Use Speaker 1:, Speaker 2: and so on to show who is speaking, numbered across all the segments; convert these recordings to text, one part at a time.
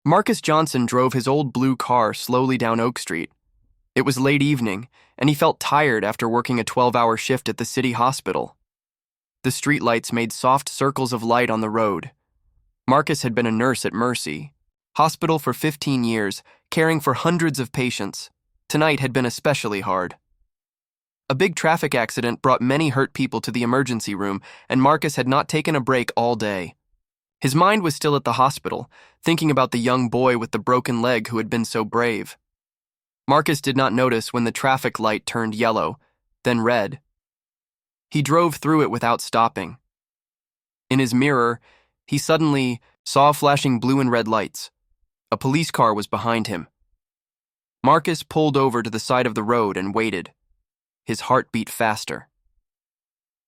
Speaker 1: Marcus Johnson drove his old blue car slowly down Oak Street. It was late evening, and he felt tired after working a 12-hour shift at the city hospital. The streetlights made soft circles of light on the road. Marcus had been a nurse at Mercy Hospital for 15 years, caring for hundreds of patients. Tonight had been especially hard. A big traffic accident brought many hurt people to the emergency room, and Marcus had not taken a break all day. His mind was still at the hospital, thinking about the young boy with the broken leg who had been so brave. Marcus did not notice when the traffic light turned yellow, then red. He drove through it without stopping. In his mirror, he suddenly saw flashing blue and red lights. A police car was behind him. Marcus pulled over to the side of the road and waited. His heart beat faster.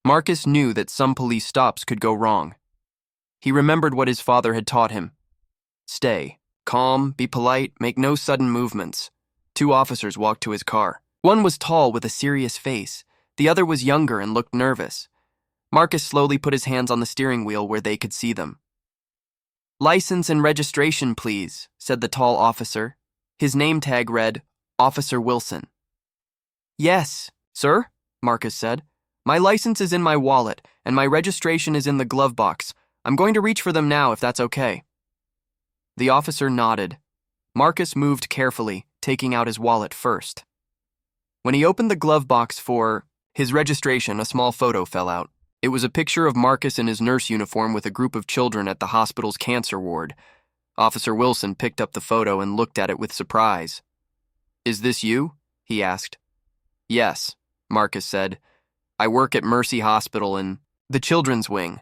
Speaker 1: Marcus knew that some police stops could go wrong. He remembered what his father had taught him. Stay, calm, be polite, make no sudden movements. Two officers walked to his car. One was tall with a serious face. The other was younger and looked nervous. Marcus slowly put his hands on the steering wheel where they could see them. "License and registration, please," said the tall officer. His name tag read, Officer Wilson. "Yes, sir," Marcus said. "My license is in my wallet, and my registration is in the glove box. I'm going to reach for them now if that's okay." The officer nodded. Marcus moved carefully, taking out his wallet first. When he opened the glove box for his registration, a small photo fell out. It was a picture of Marcus in his nurse uniform with a group of children at the hospital's cancer ward. Officer Wilson picked up the photo and looked at it with surprise. "Is this you?" he asked. "Yes," Marcus said. "I work at Mercy Hospital in the children's wing."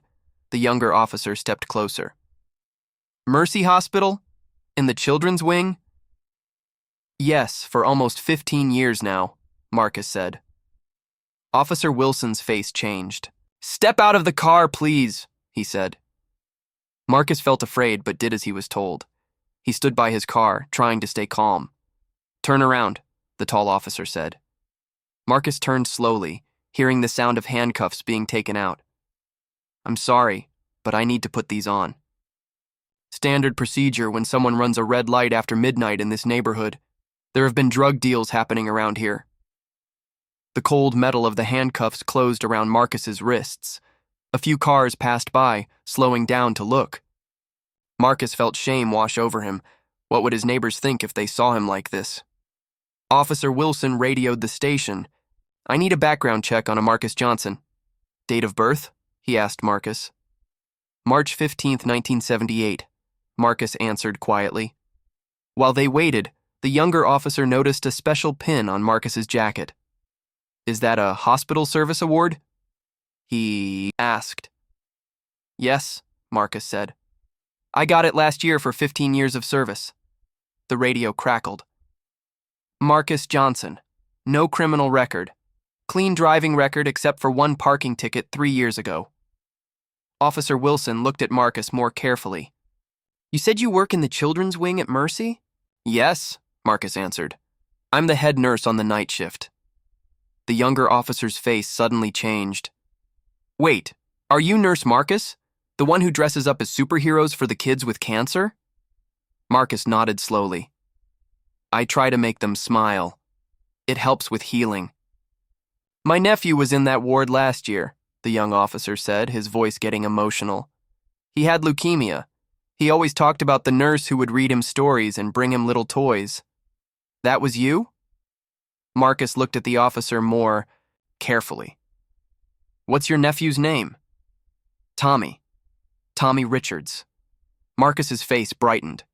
Speaker 1: The younger officer stepped closer. "Mercy Hospital? In the children's wing?" "Yes, for almost 15 years now," Marcus said. Officer Wilson's face changed. "Step out of the car, please," he said. Marcus felt afraid but did as he was told. He stood by his car, trying to stay calm. "Turn around," the tall officer said. Marcus turned slowly, hearing the sound of handcuffs being taken out. "I'm sorry, but I need to put these on. Standard procedure when someone runs a red light after midnight in this neighborhood. There have been drug deals happening around here." The cold metal of the handcuffs closed around Marcus's wrists. A few cars passed by, slowing down to look. Marcus felt shame wash over him. What would his neighbors think if they saw him like this? Officer Wilson radioed the station. "I need a background check on a Marcus Johnson." "Date of birth?" he asked Marcus. "March 15th, 1978, Marcus answered quietly. While they waited, the younger officer noticed a special pin on Marcus's jacket. "Is that a hospital service award?" he asked. "Yes," Marcus said. "I got it last year for 15 years of service." The radio crackled. "Marcus Johnson. No criminal record. Clean driving record except for one parking ticket 3 years ago." Officer Wilson looked at Marcus more carefully. "You said you work in the children's wing at Mercy?" "Yes," Marcus answered. "I'm the head nurse on the night shift." The younger officer's face suddenly changed. "Wait, are you Nurse Marcus? The one who dresses up as superheroes for the kids with cancer?" Marcus nodded slowly. "I try to make them smile. It helps with healing." "My nephew was in that ward last year," the young officer said, his voice getting emotional. "He had leukemia. He always talked about the nurse who would read him stories and bring him little toys." "That was you?" Marcus looked at the officer more carefully. "What's your nephew's name?" "Tommy. Tommy Richards." Marcus's face brightened.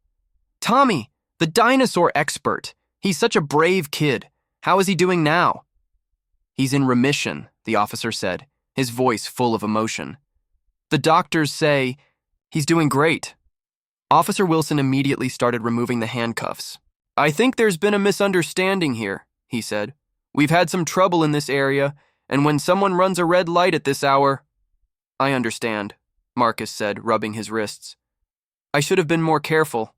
Speaker 1: "Tommy, the dinosaur expert. He's such a brave kid. How is he doing now?" "He's in remission," the officer said, his voice full of emotion. "The doctors say he's doing great." Officer Wilson immediately started removing the handcuffs. "I think there's been a misunderstanding here," he said. "We've had some trouble in this area, and when someone runs a red light at this hour—" "I understand," Marcus said, rubbing his wrists. "I should have been more careful.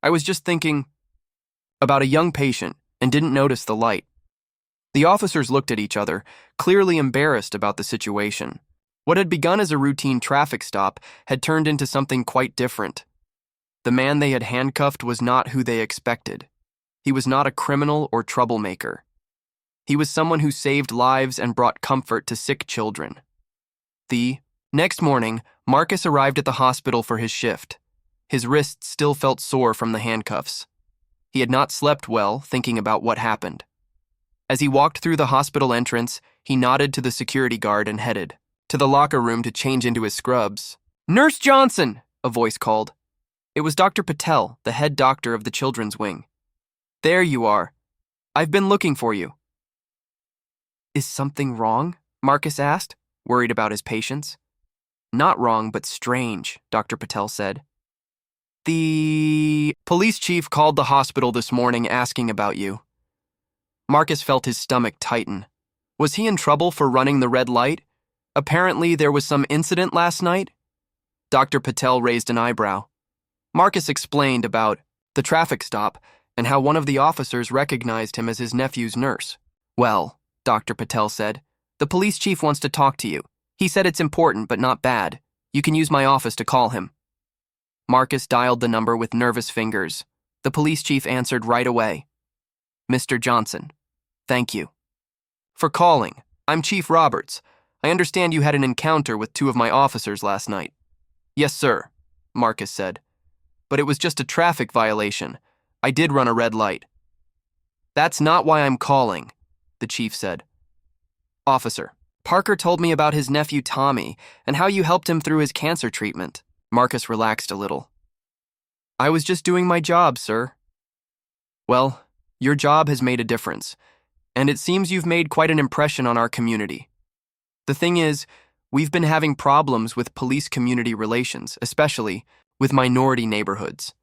Speaker 1: I was just thinking about a young patient and didn't notice the light." The officers looked at each other, clearly embarrassed about the situation. What had begun as a routine traffic stop had turned into something quite different. The man they had handcuffed was not who they expected. He was not a criminal or troublemaker. He was someone who saved lives and brought comfort to sick children. The next morning, Marcus arrived at the hospital for his shift. His wrists still felt sore from the handcuffs. He had not slept well, thinking about what happened. As he walked through the hospital entrance, he nodded to the security guard and headed to the locker room to change into his scrubs. "Nurse Johnson!" a voice called. It was Dr. Patel, the head doctor of the children's wing. "There you are. I've been looking for you." "Is something wrong?" Marcus asked, worried about his patients. "Not wrong, but strange," Dr. Patel said. "The police chief called the hospital this morning asking about you." Marcus felt his stomach tighten. Was he in trouble for running the red light? Apparently, there was some incident last night. Dr. Patel raised an eyebrow. Marcus explained about the traffic stop and how one of the officers recognized him as his nephew's nurse. "Well," Dr. Patel said, "the police chief wants to talk to you. He said it's important but not bad. You can use my office to call him." Marcus dialed the number with nervous fingers. The police chief answered right away. "Mr. Johnson, thank you for calling. I'm Chief Roberts. I understand you had an encounter with 2 of my officers last night." "Yes, sir," Marcus said. "But it was just a traffic violation. I did run a red light." "That's not why I'm calling," the chief said. "Officer, Parker told me about his nephew Tommy and how you helped him through his cancer treatment." Marcus relaxed a little. "I was just doing my job, sir." "Well, your job has made a difference, and it seems you've made quite an impression on our community. The thing is, we've been having problems with police-community relations, especially with minority neighborhoods.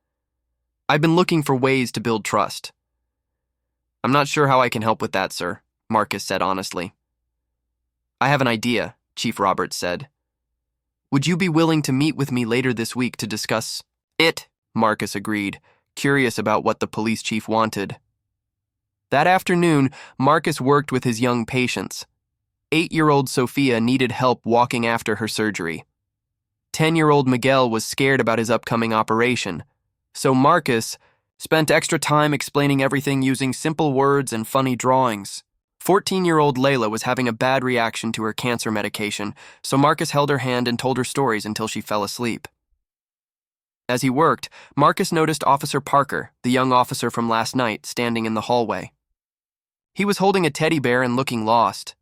Speaker 1: I've been looking for ways to build trust." "I'm not sure how I can help with that, sir," Marcus said honestly. "I have an idea," Chief Roberts said. "Would you be willing to meet with me later this week to discuss it?" Marcus agreed, curious about what the police chief wanted. That afternoon, Marcus worked with his young patients. 8-year-old Sophia needed help walking after her surgery. 10-year-old Miguel was scared about his upcoming operation, so Marcus spent extra time explaining everything using simple words and funny drawings. 14-year-old Layla was having a bad reaction to her cancer medication, so Marcus held her hand and told her stories until she fell asleep. As he worked, Marcus noticed Officer Parker, the young officer from last night, standing in the hallway. He was holding a teddy bear and looking lost.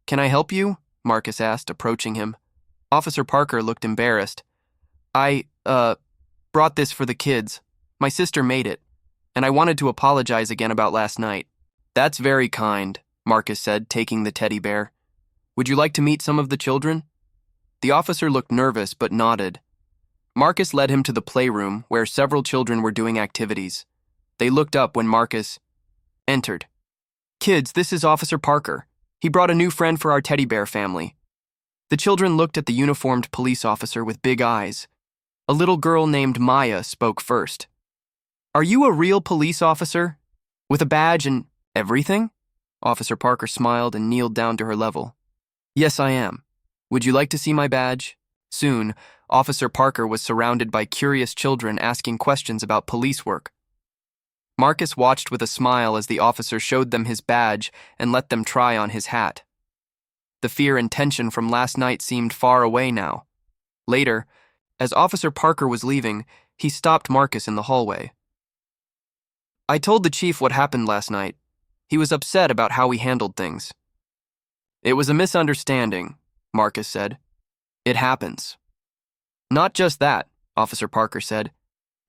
Speaker 1: "Can I help you?" Marcus asked, approaching him. Officer Parker looked embarrassed. I brought this for the kids. My sister made it, and I wanted to apologize again about last night." "That's very kind," Marcus said, taking the teddy bear. "Would you like to meet some of the children?" The officer looked nervous but nodded. Marcus led him to the playroom where several children were doing activities. They looked up when Marcus entered. "Kids, this is Officer Parker. He brought a new friend for our teddy bear family." The children looked at the uniformed police officer with big eyes. A little girl named Maya spoke first. "Are you a real police officer? With a badge and everything?" Officer Parker smiled and kneeled down to her level. "Yes, I am. Would you like to see my badge?" Soon, Officer Parker was surrounded by curious children asking questions about police work. Marcus watched with a smile as the officer showed them his badge and let them try on his hat. The fear and tension from last night seemed far away now. Later, as Officer Parker was leaving, he stopped Marcus in the hallway. "I told the chief what happened last night. He was upset about how we handled things." "It was a misunderstanding," Marcus said. "It happens." "Not just that," Officer Parker said.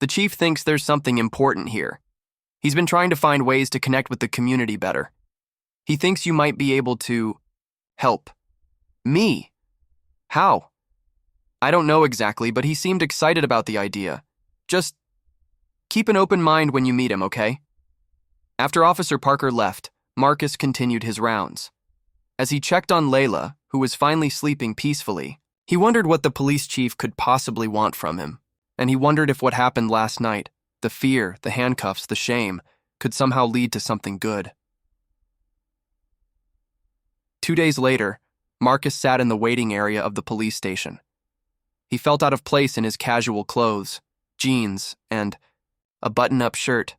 Speaker 1: "The chief thinks there's something important here. He's been trying to find ways to connect with the community better. He thinks you might be able to help." "Me? How?" "I don't know exactly, but he seemed excited about the idea. Just keep an open mind when you meet him, okay?" After Officer Parker left, Marcus continued his rounds. As he checked on Layla, who was finally sleeping peacefully, he wondered what the police chief could possibly want from him, and he wondered if what happened last night, the fear, the handcuffs, the shame, could somehow lead to something good. 2 days later, Marcus sat in the waiting area of the police station. He felt out of place in his casual clothes. jeans, and a button-up shirt.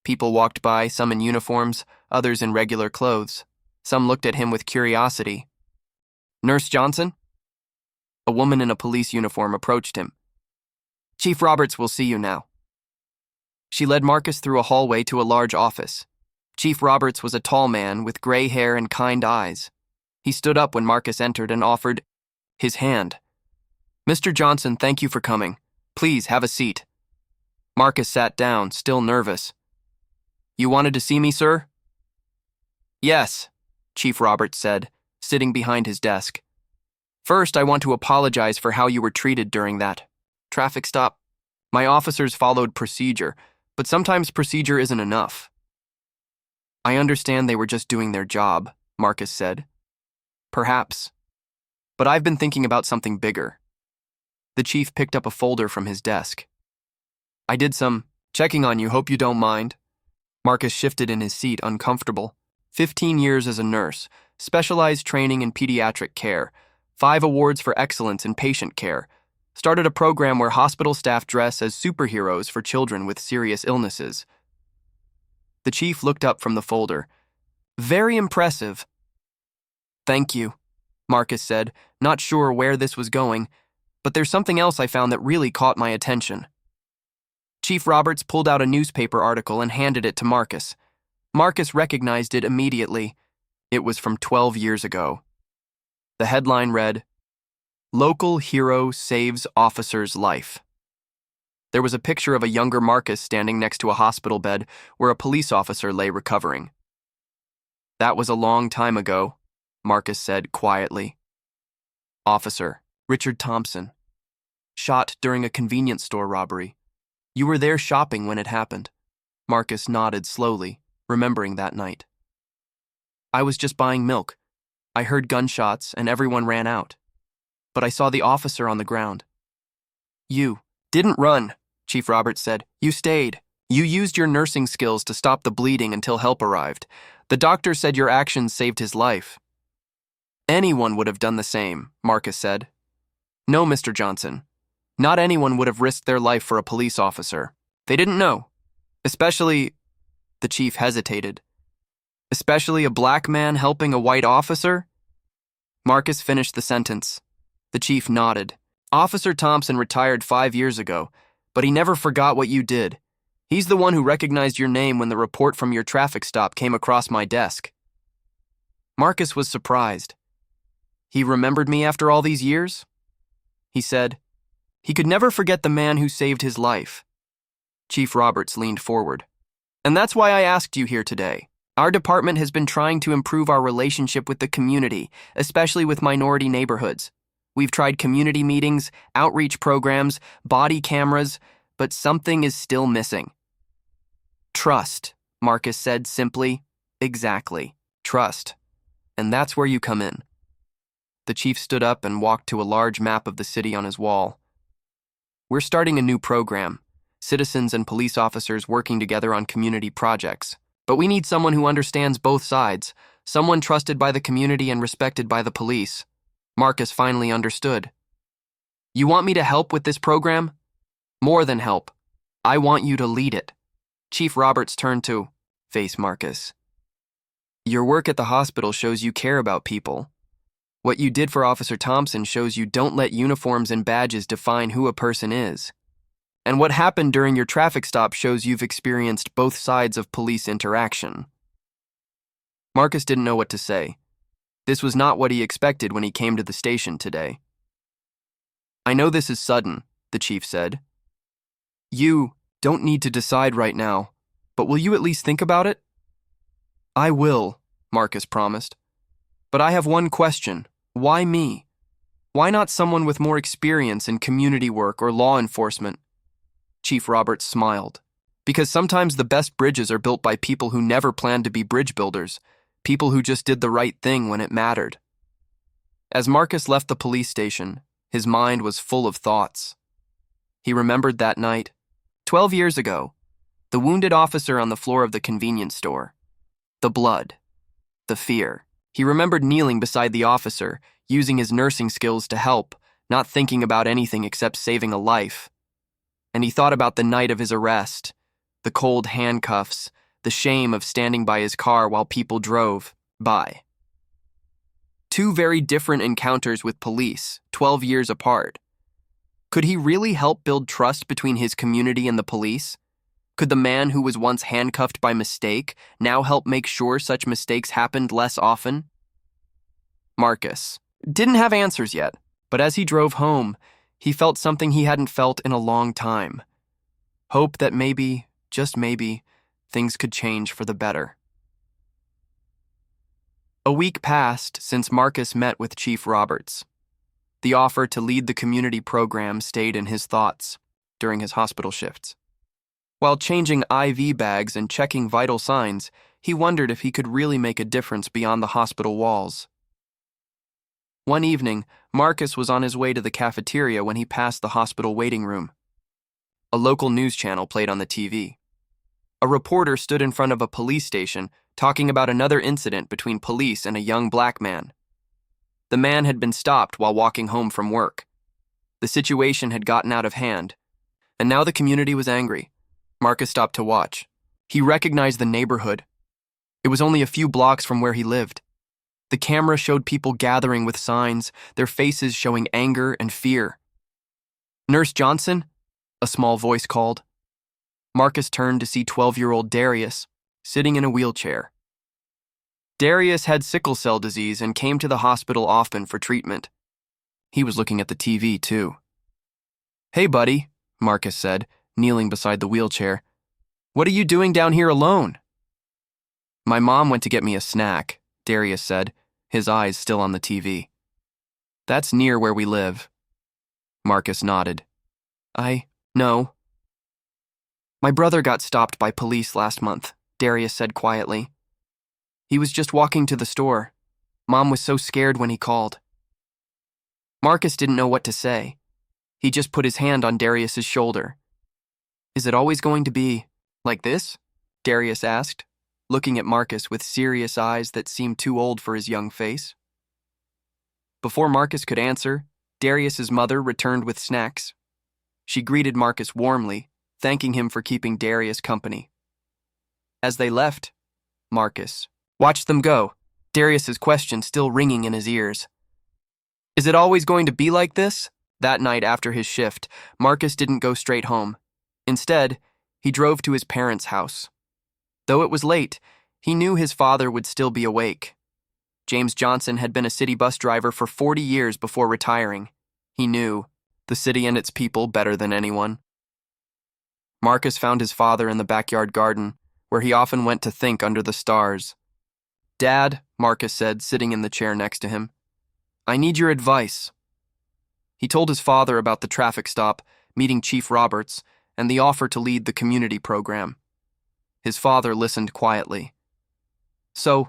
Speaker 1: People walked by, some in uniforms, others in regular clothes. Some looked at him with curiosity. "Nurse Johnson?" A woman in a police uniform approached him. "Chief Roberts will see you now." She led Marcus through a hallway to a large office. Chief Roberts was a tall man with gray hair and kind eyes. He stood up when Marcus entered and offered his hand. "Mr. Johnson, thank you for coming. Please have a seat." Marcus sat down, still nervous. "You wanted to see me, sir?" "Yes," Chief Roberts said, sitting behind his desk. "First, I want to apologize for how you were treated during that traffic stop. My officers followed procedure, but sometimes procedure isn't enough." "I understand they were just doing their job," Marcus said. "Perhaps. But I've been thinking about something bigger." The chief picked up a folder from his desk. "I did some checking on you, hope you don't mind." Marcus shifted in his seat, uncomfortable. 15 years as a nurse, specialized training in pediatric care, 5 awards for excellence in patient care, started a program where hospital staff dress as superheroes for children with serious illnesses. The chief looked up from the folder. "Very impressive." "Thank you," Marcus said, not sure where this was going, "but there's something else I found that really caught my attention." Chief Roberts pulled out a newspaper article and handed it to Marcus. Marcus recognized it immediately. It was from 12 years ago. The headline read, "Local Hero Saves Officer's Life." There was a picture of a younger Marcus standing next to a hospital bed where a police officer lay recovering. "That was a long time ago," Marcus said quietly. "Officer Richard Thompson. Shot during a convenience store robbery. You were there shopping when it happened." Marcus nodded slowly, remembering that night. "I was just buying milk. I heard gunshots and everyone ran out. But I saw the officer on the ground." "You didn't run," Chief Roberts said. "You stayed. You used your nursing skills to stop the bleeding until help arrived. The doctor said your actions saved his life." "Anyone would have done the same," Marcus said. "No, Mr. Johnson. Not anyone would have risked their life for a police officer. They didn't know. Especially," the chief hesitated, "especially a black man helping a white officer?" Marcus finished the sentence. The chief nodded. "Officer Thompson retired 5 years ago, but he never forgot what you did. He's the one who recognized your name when the report from your traffic stop came across my desk." Marcus was surprised. "He remembered me after all these years?" He said. He could never forget the man who saved his life. Chief Roberts leaned forward. "And that's why I asked you here today. Our department has been trying to improve our relationship with the community, especially with minority neighborhoods. We've tried community meetings, outreach programs, body cameras, but something is still missing." "Trust," Marcus said simply. "Exactly. Trust. And that's where you come in." The chief stood up and walked to a large map of the city on his wall. "We're starting a new program, citizens and police officers working together on community projects. But we need someone who understands both sides, someone trusted by the community and respected by the police." Marcus finally understood. "You want me to help with this program?" "More than help. I want you to lead it." Chief Roberts turned to face Marcus. "Your work at the hospital shows you care about people. What you did for Officer Thompson shows you don't let uniforms and badges define who a person is. And what happened during your traffic stop shows you've experienced both sides of police interaction." Marcus didn't know what to say. This was not what he expected when he came to the station today. "I know this is sudden," the chief said. "You don't need to decide right now, but will you at least think about it?" "I will," Marcus promised. "But I have one question. Why me? Why not someone with more experience in community work or law enforcement?" Chief Roberts smiled. "Because sometimes the best bridges are built by people who never planned to be bridge builders, people who just did the right thing when it mattered." As Marcus left the police station, his mind was full of thoughts. He remembered that night, 12 years ago, the wounded officer on the floor of the convenience store, the blood, the fear. He remembered kneeling beside the officer, using his nursing skills to help, not thinking about anything except saving a life. and he thought about the night of his arrest, the cold handcuffs, the shame of standing by his car while people drove by. Two very different encounters with police, 12 years apart. Could he really help build trust between his community and the police? Could the man who was once handcuffed by mistake now help make sure such mistakes happened less often? Marcus didn't have answers yet, but as he drove home, he felt something he hadn't felt in a long time. Hope that maybe, just maybe, things could change for the better. A week passed since Marcus met with Chief Roberts. The offer to lead the community program stayed in his thoughts during his hospital shifts. While changing IV bags and checking vital signs, he wondered if he could really make a difference beyond the hospital walls. One evening, Marcus was on his way to the cafeteria when he passed the hospital waiting room. A local news channel played on the TV. A reporter stood in front of a police station talking about another incident between police and a young black man. The man had been stopped while walking home from work. The situation had gotten out of hand, and now the community was angry. Marcus stopped to watch. He recognized the neighborhood. It was only a few blocks from where he lived. The camera showed people gathering with signs, their faces showing anger and fear. "Nurse Johnson?" a small voice called. Marcus turned to see 12-year-old Darius sitting in a wheelchair. Darius had sickle cell disease and came to the hospital often for treatment. He was looking at the TV, too. "Hey, buddy," Marcus said, kneeling beside the wheelchair. "What are you doing down here alone?" "My mom went to get me a snack," Darius said, his eyes still on the TV. "That's near where we live." Marcus nodded. "I know." "My brother got stopped by police last month," Darius said quietly. "He was just walking to the store. Mom was so scared when he called." Marcus didn't know what to say. He just put his hand on Darius's shoulder. "Is it always going to be like this?" Darius asked, looking at Marcus with serious eyes that seemed too old for his young face. Before Marcus could answer, Darius's mother returned with snacks. She greeted Marcus warmly, thanking him for keeping Darius company. As they left, Marcus watched them go, Darius's question still ringing in his ears. "Is it always going to be like this?" That night after his shift, Marcus didn't go straight home. Instead, he drove to his parents' house. Though it was late, he knew his father would still be awake. James Johnson had been a city bus driver for 40 years before retiring. He knew the city and its people better than anyone. Marcus found his father in the backyard garden, where he often went to think under the stars. "Dad," Marcus said, sitting in the chair next to him, "I need your advice." He told his father about the traffic stop, meeting Chief Roberts, and the offer to lead the community program. His father listened quietly. "So,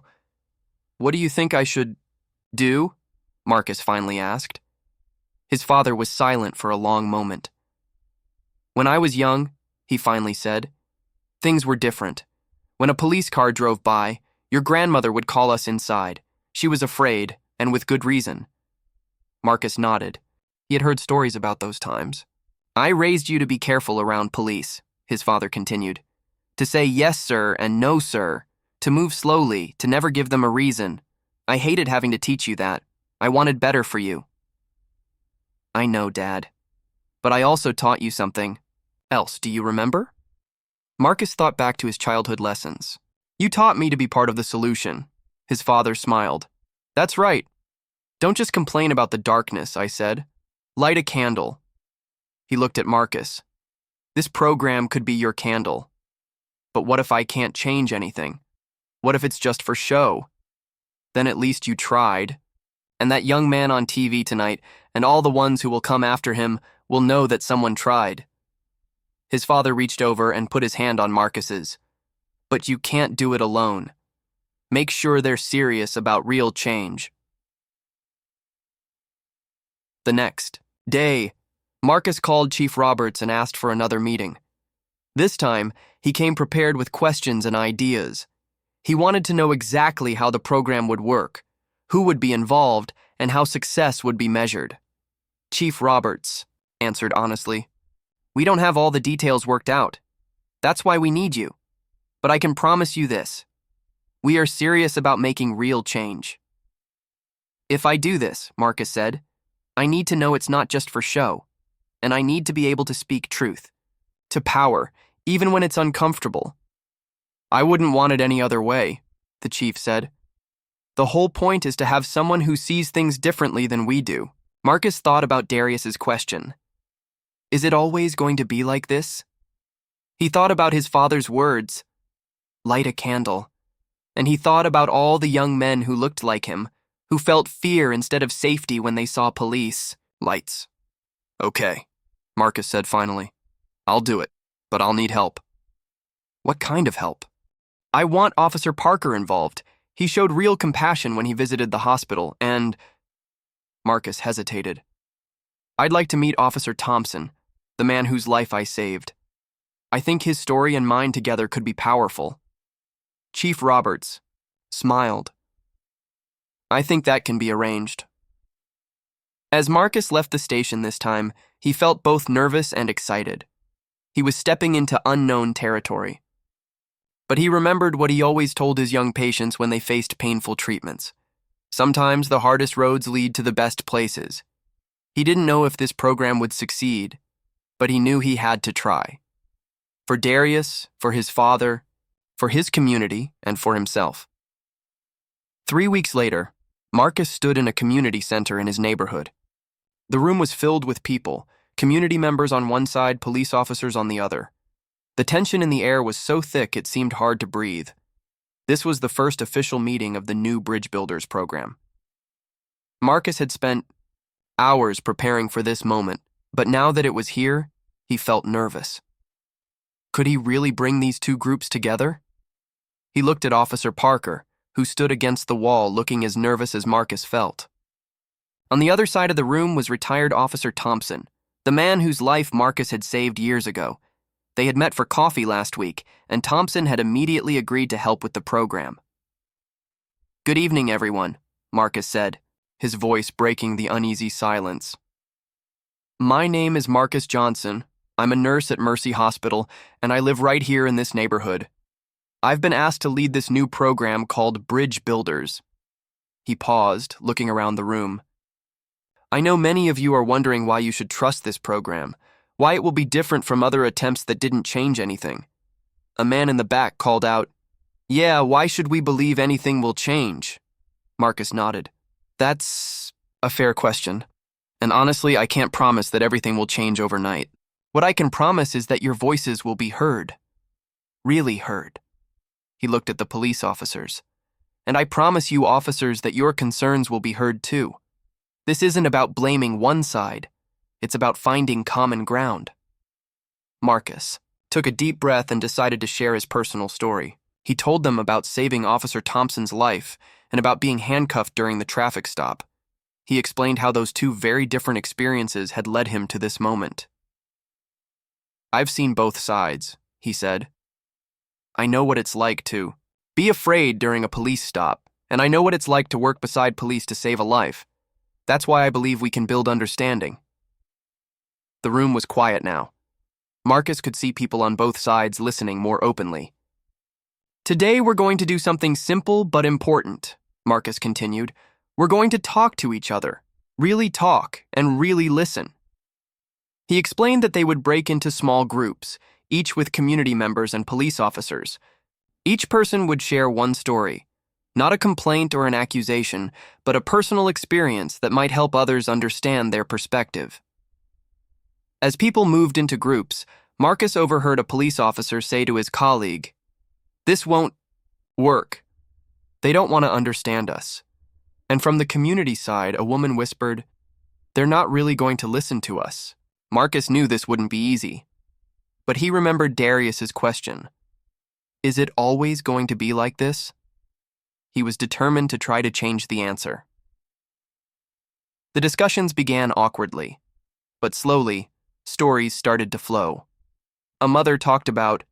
Speaker 1: what do you think I should do?" Marcus finally asked. His father was silent for a long moment. "When I was young," he finally said, "things were different. When a police car drove by, your grandmother would call us inside. She was afraid, and with good reason." Marcus nodded. He had heard stories about those times. "I raised you to be careful around police," his father continued. "To say yes, sir, and no, sir. To move slowly, to never give them a reason. I hated having to teach you that. I wanted better for you." "I know, Dad. But I also taught you something else. Do you remember?" Marcus thought back to his childhood lessons. "You taught me to be part of the solution." His father smiled. "That's right. Don't just complain about the darkness," I said. "Light a candle." He looked at Marcus. "This program could be your candle. But what if I can't change anything? What if it's just for show? Then at least you tried. And that young man on TV tonight, and all the ones who will come after him, will know that someone tried." His father reached over and put his hand on Marcus's. "But you can't do it alone. Make sure they're serious about real change." The next day, Marcus called Chief Roberts and asked for another meeting. This time, he came prepared with questions and ideas. He wanted to know exactly how the program would work, who would be involved, and how success would be measured. Chief Roberts answered honestly, We don't have all the details worked out. That's why we need you. But I can promise you this. We are serious about making real change. If I do this, Marcus said, I need to know it's not just for show, and I need to be able to speak truth, to power, even when it's uncomfortable. I wouldn't want it any other way, the chief said. The whole point is to have someone who sees things differently than we do. Marcus thought about Darius's question. Is it always going to be like this? He thought about his father's words, light a candle, and he thought about all the young men who looked like him, who felt fear instead of safety when they saw police. Lights. Okay, Marcus said finally. I'll do it, but I'll need help. What kind of help? I want Officer Parker involved. He showed real compassion when he visited the hospital, and... Marcus hesitated. I'd like to meet Officer Thompson, the man whose life I saved. I think his story and mine together could be powerful. Chief Roberts smiled. I think that can be arranged. As Marcus left the station this time, he felt both nervous and excited. He was stepping into unknown territory. But he remembered what he always told his young patients when they faced painful treatments. Sometimes the hardest roads lead to the best places. He didn't know if this program would succeed, but he knew he had to try. For Darius, for his father, for his community, and for himself. 3 weeks later, Marcus stood in a community center in his neighborhood. The room was filled with people, community members on one side, police officers on the other. The tension in the air was so thick it seemed hard to breathe. This was the first official meeting of the new Bridge Builders program. Marcus had spent hours preparing for this moment, but now that it was here, he felt nervous. Could he really bring these two groups together? He looked at Officer Parker, who stood against the wall looking as nervous as Marcus felt. On the other side of the room was retired Officer Thompson, the man whose life Marcus had saved years ago. They had met for coffee last week, and Thompson had immediately agreed to help with the program. Good evening, everyone, Marcus said, his voice breaking the uneasy silence. My name is Marcus Johnson. I'm a nurse at Mercy Hospital, and I live right here in this neighborhood. I've been asked to lead this new program called Bridge Builders. He paused, looking around the room. I know many of you are wondering why you should trust this program, why it will be different from other attempts that didn't change anything. A man in the back called out, Yeah, why should we believe anything will change? Marcus nodded. That's a fair question, and honestly, I can't promise that everything will change overnight. What I can promise is that your voices will be heard. Really heard. He looked at the police officers. And I promise you officers that your concerns will be heard too. This isn't about blaming one side. It's about finding common ground. Marcus took a deep breath and decided to share his personal story. He told them about saving Officer Thompson's life and about being handcuffed during the traffic stop. He explained how those two very different experiences had led him to this moment. I've seen both sides, he said. I know what it's like to be afraid during a police stop, and I know what it's like to work beside police to save a life. That's why I believe we can build understanding. The room was quiet now. Marcus could see people on both sides listening more openly. Today we're going to do something simple but important, Marcus continued. We're going to talk to each other, really talk and really listen. He explained that they would break into small groups, each with community members and police officers. Each person would share one story, not a complaint or an accusation, but a personal experience that might help others understand their perspective. As people moved into groups, Marcus overheard a police officer say to his colleague, This won't work. They don't want to understand us. And from the community side, a woman whispered, They're not really going to listen to us. Marcus knew this wouldn't be easy. But he remembered Darius's question. Is it always going to be like this? He was determined to try to change the answer. The discussions began awkwardly, but slowly, stories started to flow. A mother talked about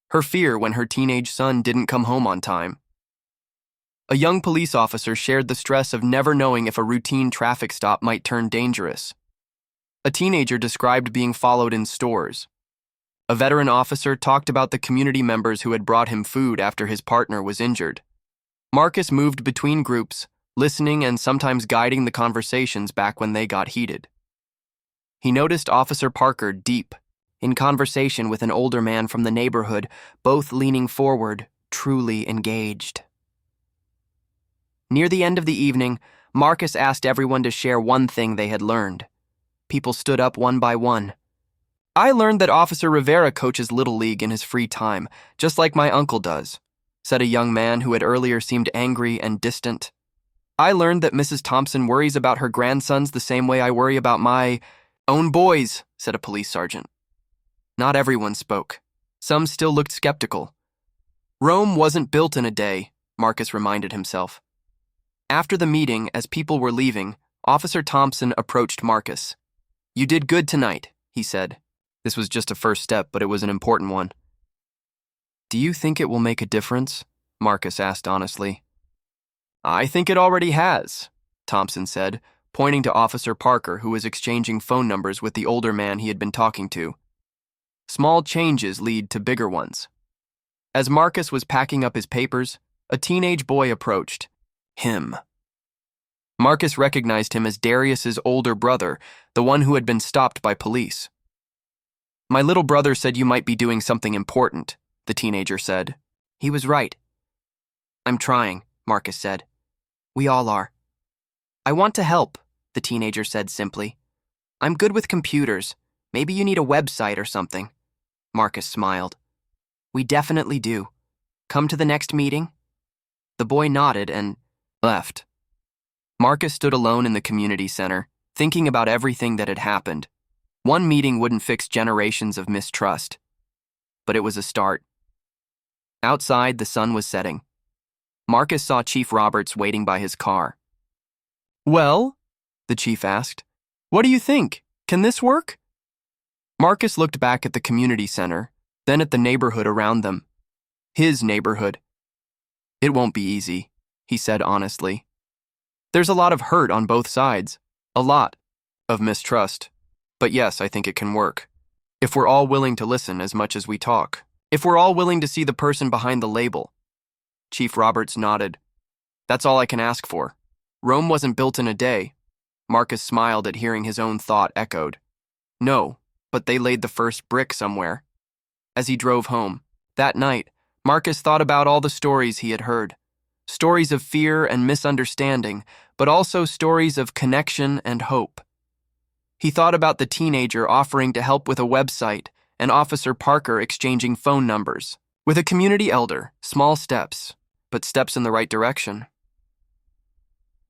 Speaker 1: her fear when her teenage son didn't come home on time. A young police officer shared the stress of never knowing if a routine traffic stop might turn dangerous. A teenager described being followed in stores. A veteran officer talked about the community members who had brought him food after his partner was injured. Marcus moved between groups, listening and sometimes guiding the conversations back when they got heated. He noticed Officer Parker deep, in conversation with an older man from the neighborhood, both leaning forward, truly engaged. Near the end of the evening, Marcus asked everyone to share one thing they had learned. People stood up one by one. "I learned that Officer Rivera coaches Little League in his free time, just like my uncle does," said a young man who had earlier seemed angry and distant. "I learned that Mrs. Thompson worries about her grandsons the same way I worry about my own boys," said a police sergeant. Not everyone spoke. Some still looked skeptical. Rome wasn't built in a day, Marcus reminded himself. After the meeting, as people were leaving, Officer Thompson approached Marcus. "You did good tonight," he said. This was just a first step, but it was an important one. "Do you think it will make a difference?" Marcus asked honestly. "I think it already has," Thompson said, pointing to Officer Parker, who was exchanging phone numbers with the older man he had been talking to. Small changes lead to bigger ones. As Marcus was packing up his papers, a teenage boy approached. Him. Marcus recognized him as Darius's older brother, the one who had been stopped by police. "My little brother said you might be doing something important," the teenager said. "He was right." "I'm trying," Marcus said. "We all are." "I want to help," the teenager said simply. "I'm good with computers. Maybe you need a website or something." Marcus smiled. "We definitely do. Come to the next meeting?" The boy nodded and left. Marcus stood alone in the community center, thinking about everything that had happened. One meeting wouldn't fix generations of mistrust, but it was a start. Outside, the sun was setting. Marcus saw Chief Roberts waiting by his car. "Well?" the chief asked. "What do you think? Can this work?" Marcus looked back at the community center, then at the neighborhood around them. His neighborhood. "It won't be easy," he said honestly. "There's a lot of hurt on both sides, a lot of mistrust. But yes, I think it can work. If we're all willing to listen as much as we talk. If we're all willing to see the person behind the label." Chief Roberts nodded. "That's all I can ask for. Rome wasn't built in a day." Marcus smiled at hearing his own thought echoed. "No, but they laid the first brick somewhere." As he drove home, that night, Marcus thought about all the stories he had heard. Stories of fear and misunderstanding, but also stories of connection and hope. He thought about the teenager offering to help with a website and Officer Parker exchanging phone numbers. With a community elder, small steps, but steps in the right direction.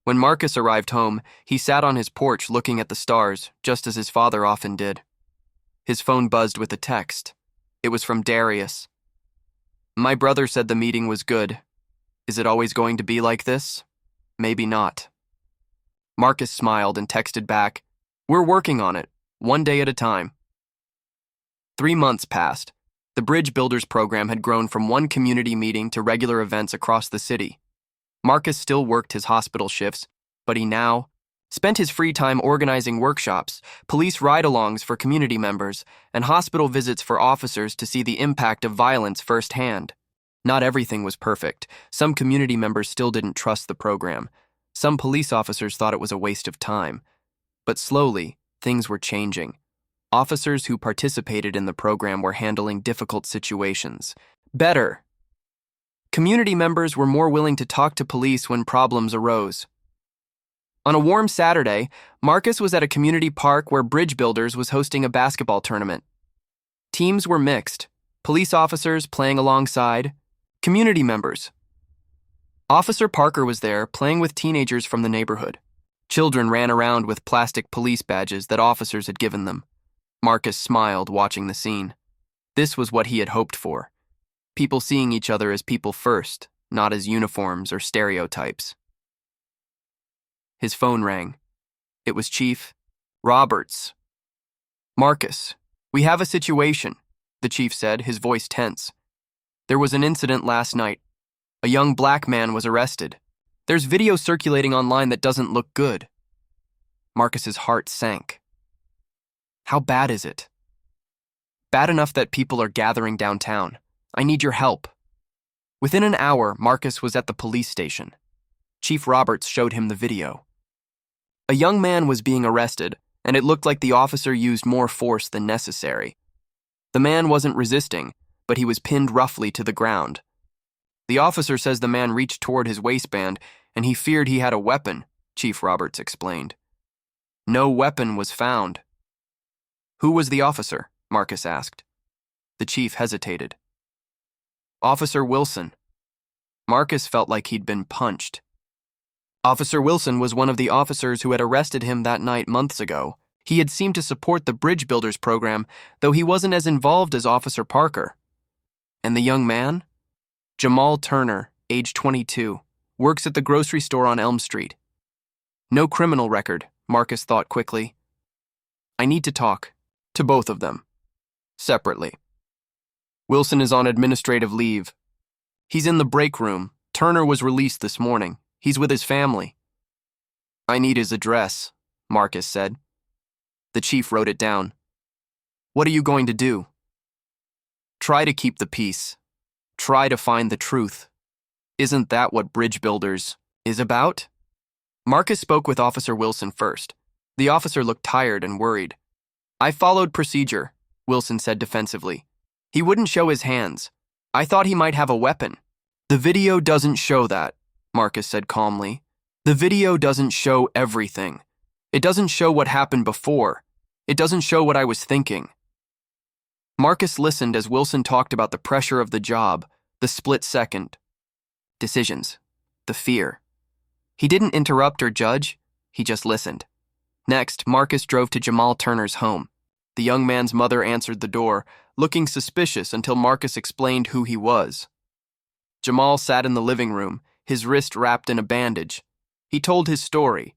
Speaker 1: When Marcus arrived home, he sat on his porch looking at the stars, just as his father often did. His phone buzzed with a text. It was from Darius. "My brother said the meeting was good. Is it always going to be like this? Maybe not." Marcus smiled and texted back, "We're working on it, one day at a time." 3 months passed. The Bridge Builders program had grown from one community meeting to regular events across the city. Marcus still worked his hospital shifts, but he now spent his free time organizing workshops, police ride-alongs for community members, and hospital visits for officers to see the impact of violence firsthand. Not everything was perfect. Some community members still didn't trust the program. Some police officers thought it was a waste of time. But slowly, things were changing. Officers who participated in the program were handling difficult situations better. Community members were more willing to talk to police when problems arose. On a warm Saturday, Marcus was at a community park where Bridge Builders was hosting a basketball tournament. Teams were mixed, police officers playing alongside community members. Officer Parker was there, playing with teenagers from the neighborhood. Children ran around with plastic police badges that officers had given them. Marcus smiled, watching the scene. This was what he had hoped for. People seeing each other as people first, not as uniforms or stereotypes. His phone rang. It was Chief Roberts. "Marcus, we have a situation," the chief said, his voice tense. "There was an incident last night. A young black man was arrested. There's video circulating online that doesn't look good." Marcus's heart sank. How bad is it? Bad enough that people are gathering downtown. I need your help. Within an hour, Marcus was at the police station. Chief Roberts showed him the video. A young man was being arrested, and it looked like the officer used more force than necessary. The man wasn't resisting, but he was pinned roughly to the ground. The officer says the man reached toward his waistband, and he feared he had a weapon, Chief Roberts explained. No weapon was found. Who was the officer? Marcus asked. The chief hesitated. Officer Wilson. Marcus felt like he'd been punched. Officer Wilson was one of the officers who had arrested him that night months ago. He had seemed to support the Bridge Builders program, though he wasn't as involved as Officer Parker. And the young man? Jamal Turner, age 22, works at the grocery store on Elm Street. No criminal record, Marcus thought quickly. I need to talk to both of them, separately. Wilson is on administrative leave. He's in the break room. Turner was released this morning. He's with his family. I need his address, Marcus said. The chief wrote it down. What are you going to do? Try to keep the peace. Try to find the truth. Isn't that what Bridge Builders is about? Marcus spoke with Officer Wilson first. The officer looked tired and worried. I followed procedure, Wilson said defensively. He wouldn't show his hands. I thought he might have a weapon. The video doesn't show that, Marcus said calmly. The video doesn't show everything. It doesn't show what happened before. It doesn't show what I was thinking. Marcus listened as Wilson talked about the pressure of the job, the split-second decisions, the fear. He didn't interrupt or judge, he just listened. Next, Marcus drove to Jamal Turner's home. The young man's mother answered the door, looking suspicious until Marcus explained who he was. Jamal sat in the living room, his wrist wrapped in a bandage. He told his story,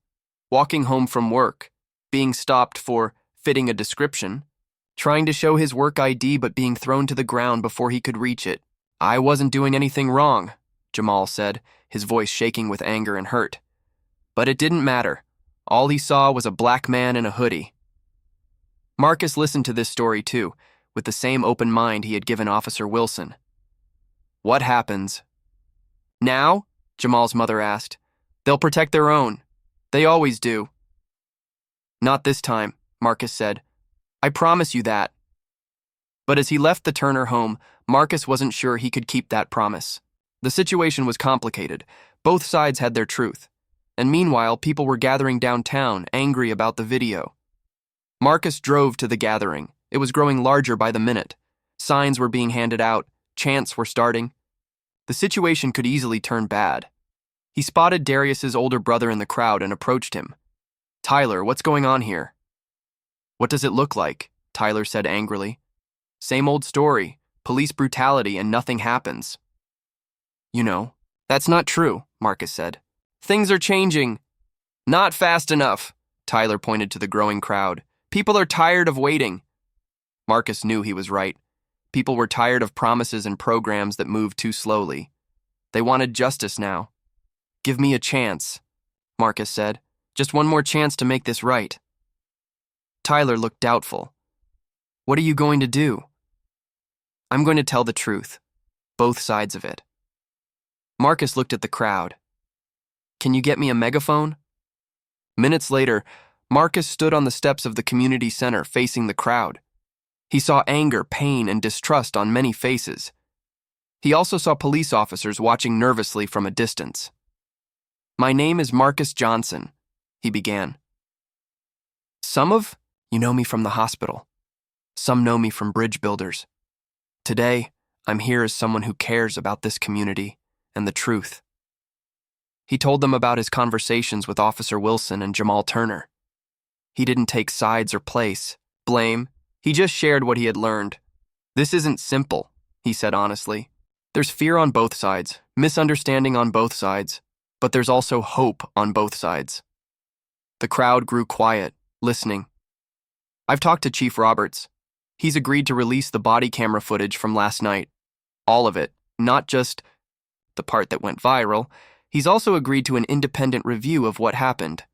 Speaker 1: walking home from work, being stopped for fitting a description, trying to show his work ID but being thrown to the ground before he could reach it. I wasn't doing anything wrong, Jamal said, his voice shaking with anger and hurt. But it didn't matter. All he saw was a black man in a hoodie. Marcus listened to this story too, with the same open mind he had given Officer Wilson. What happens? Now? Jamal's mother asked. They'll protect their own. They always do. Not this time, Marcus said. I promise you that. But as he left the Turner home, Marcus wasn't sure he could keep that promise. The situation was complicated. Both sides had their truth. And meanwhile, people were gathering downtown, angry about the video. Marcus drove to the gathering. It was growing larger by the minute. Signs were being handed out. Chants were starting. The situation could easily turn bad. He spotted Darius's older brother in the crowd and approached him. Tyler, what's going on here? What does it look like? Tyler said angrily. Same old story. Police brutality and nothing happens. You know, that's not true, Marcus said. Things are changing. Not fast enough, Tyler pointed to the growing crowd. People are tired of waiting. Marcus knew he was right. People were tired of promises and programs that moved too slowly. They wanted justice now. Give me a chance, Marcus said. Just one more chance to make this right. Tyler looked doubtful. What are you going to do? I'm going to tell the truth. Both sides of it. Marcus looked at the crowd. Can you get me a megaphone? Minutes later, Marcus stood on the steps of the community center facing the crowd. He saw anger, pain, and distrust on many faces. He also saw police officers watching nervously from a distance. My name is Marcus Johnson, he began. Some of you know me from the hospital. Some know me from Bridge Builders. Today, I'm here as someone who cares about this community and the truth. He told them about his conversations with Officer Wilson and Jamal Turner. He didn't take sides or place blame. He just shared what he had learned. This isn't simple, he said honestly. There's fear on both sides, misunderstanding on both sides, but there's also hope on both sides. The crowd grew quiet, listening. I've talked to Chief Roberts. He's agreed to release the body camera footage from last night. All of it, not just the part that went viral. He's also agreed to an independent review of what happened.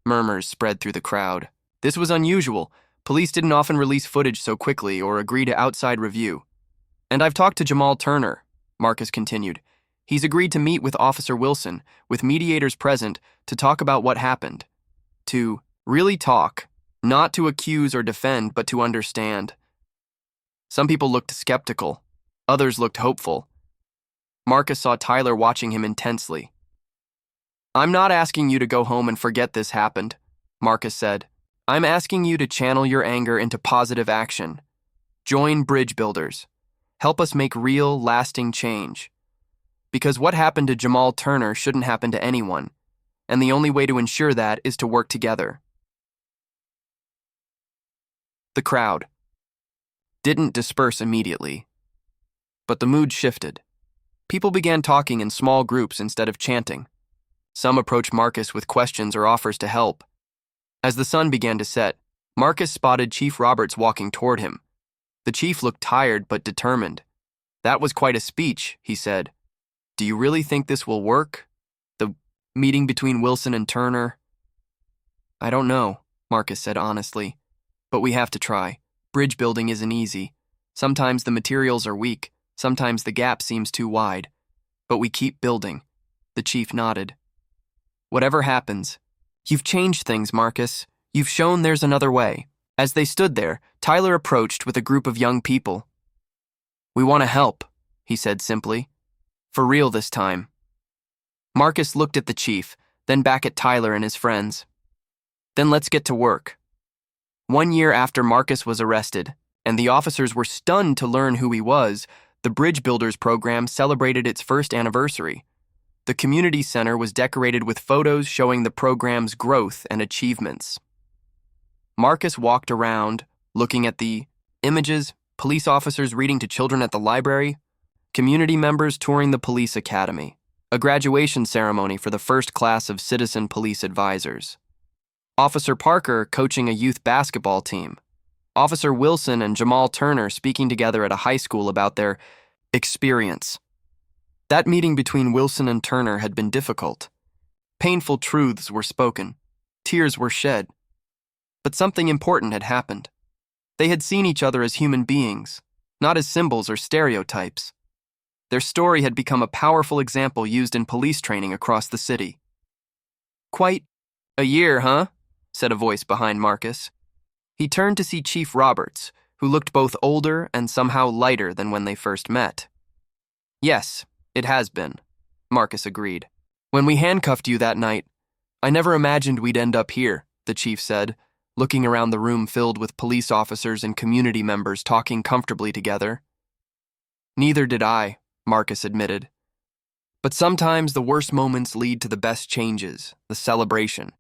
Speaker 1: Murmurs spread through the crowd. This was unusual, Police didn't often release footage so quickly or agree to outside review. And I've talked to Jamal Turner, Marcus continued. He's agreed to meet with Officer Wilson, with mediators present, to talk about what happened. To really talk, not to accuse or defend, but to understand. Some people looked skeptical. Others looked hopeful. Marcus saw Tyler watching him intensely. I'm not asking you to go home and forget this happened, Marcus said. I'm asking you to channel your anger into positive action. Join Bridge Builders. Help us make real, lasting change. Because what happened to Jamal Turner shouldn't happen to anyone, and the only way to ensure that is to work together. The crowd didn't disperse immediately, but the mood shifted. People began talking in small groups instead of chanting. Some approached Marcus with questions or offers to help. As the sun began to set, Marcus spotted Chief Roberts walking toward him. The chief looked tired but determined. That was quite a speech, he said. Do you really think this will work? The meeting between Wilson and Turner? I don't know, Marcus said honestly. But we have to try. Bridge building isn't easy. Sometimes the materials are weak. Sometimes the gap seems too wide. But we keep building. The chief nodded. Whatever happens, you've changed things, Marcus. You've shown there's another way. As they stood there, Tyler approached with a group of young people. We want to help, he said simply. For real this time. Marcus looked at the chief, then back at Tyler and his friends. Then let's get to work. 1 year after Marcus was arrested, and the officers were stunned to learn who he was, the Bridge Builders program celebrated its first anniversary. The community center was decorated with photos showing the program's growth and achievements. Marcus walked around, looking at the images, police officers reading to children at the library, community members touring the police academy, a graduation ceremony for the first class of citizen police advisors. Officer Parker coaching a youth basketball team. Officer Wilson and Jamal Turner speaking together at a high school about their experience. That meeting between Wilson and Turner had been difficult. Painful truths were spoken. Tears were shed. But something important had happened. They had seen each other as human beings, not as symbols or stereotypes. Their story had become a powerful example used in police training across the city. Quite a year, huh? Said a voice behind Marcus. He turned to see Chief Roberts, who looked both older and somehow lighter than when they first met. Yes, it has been, Marcus agreed. When we handcuffed you that night, I never imagined we'd end up here, the chief said, looking around the room filled with police officers and community members talking comfortably together. Neither did I, Marcus admitted. But sometimes the worst moments lead to the best changes, the celebration.